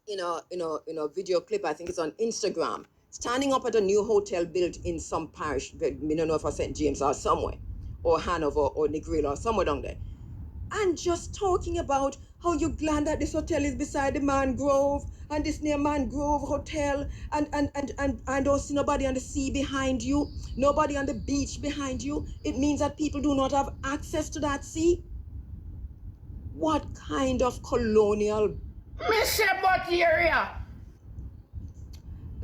video clip. I think it's on Instagram, standing up at a new hotel built in some parish. I don't know if I St. James or somewhere, or Hanover or Negril or somewhere down there, and just talking about how you're glad that this hotel is beside the mangrove and this near mangrove hotel, and don't see nobody on the sea behind you, nobody on the beach behind you. It means that people do not have access to that sea. What kind of colonial... area?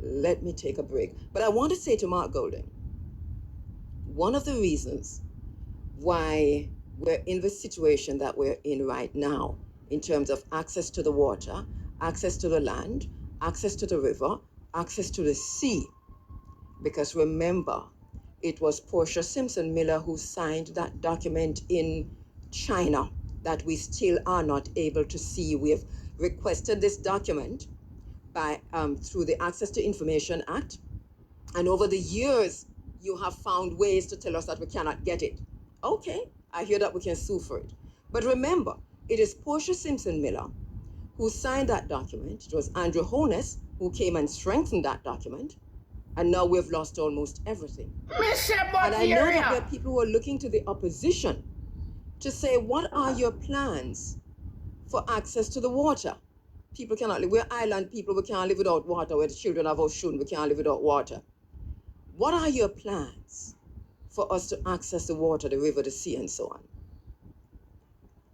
Let me take a break. But I want to say to Mark Golding, one of the reasons why we're in the situation that we're in right now, in terms of access to the water, access to the land, access to the river, access to the sea, because remember, it was Portia Simpson Miller who signed that document in China that we still are not able to see. We have requested this document by through the Access to Information Act, and over the years you have found ways to tell us that we cannot get it. Okay, I hear that we can sue for it, but remember, it is Portia Simpson Miller who signed that document. It was Andrew Holness who came and strengthened that document, and now we've lost almost everything. And I know that there are people who are looking to the opposition to say, what are your plans for access to the water? People cannot live. We're island people. We can't live without water. We're the children of Oshun. We can't live without water. What are your plans for us to access the water, the river, the sea, and so on?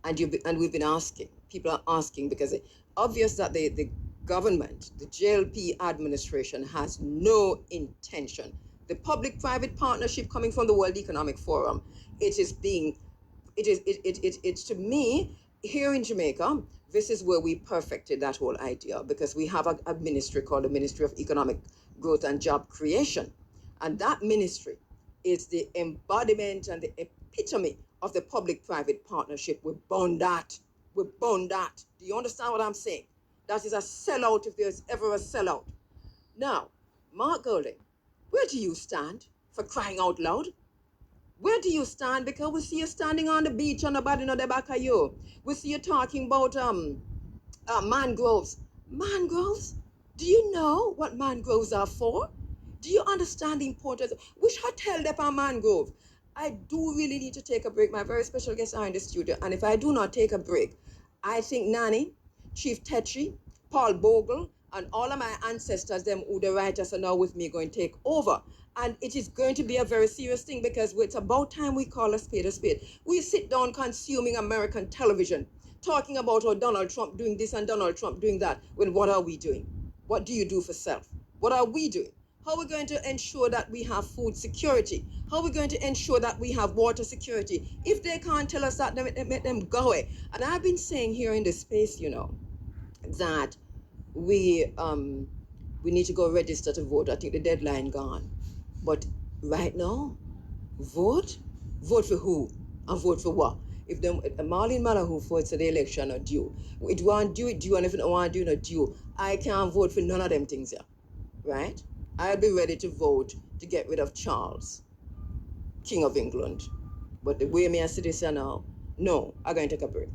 And we've been asking. People are asking because it's obvious that the government, the JLP administration, has no intention. The public-private partnership coming from the World Economic Forum, it's to me, here in Jamaica, this is where we perfected that whole idea, because we have a ministry called the Ministry of Economic Growth and Job Creation. And that ministry is the embodiment and the epitome of the public-private partnership. We bond that. We bond that. Do you understand what I'm saying? That is a sellout if there's ever a sellout. Now, Mark Golding, where do you stand, for crying out loud? Where do you stand? Because we see you standing on the beach and nobody know the back of you. We see you talking about mangroves. Mangroves? Do you know what mangroves are for? Do you understand the importance? Which hotel they on mangrove? I do really need to take a break. My very special guests are in the studio. And if I do not take a break, I think Nani, Chief Tetri, Paul Bogle, and all of my ancestors, them who the writers are now with me, going to take over. And it is going to be a very serious thing, because it's about time we call a spade a spade. We sit down consuming American television, talking about how Donald Trump doing this and Donald Trump doing that. When what are we doing? What do you do for self? What are we doing? How are we going to ensure that we have food security? How are we going to ensure that we have water security? If they can't tell us that, then let them go away. And I've been saying here in this space, that we need to go register to vote. I think the deadline gone. But right now, vote for who and vote for what? If Marlene Malahoo votes for the election or due, it won't do it due, and if it don't want to do it due, I can't vote for none of them things here, right? I'll be ready to vote to get rid of Charles, King of England. But the way me I see this now, no, I'm going to take a break.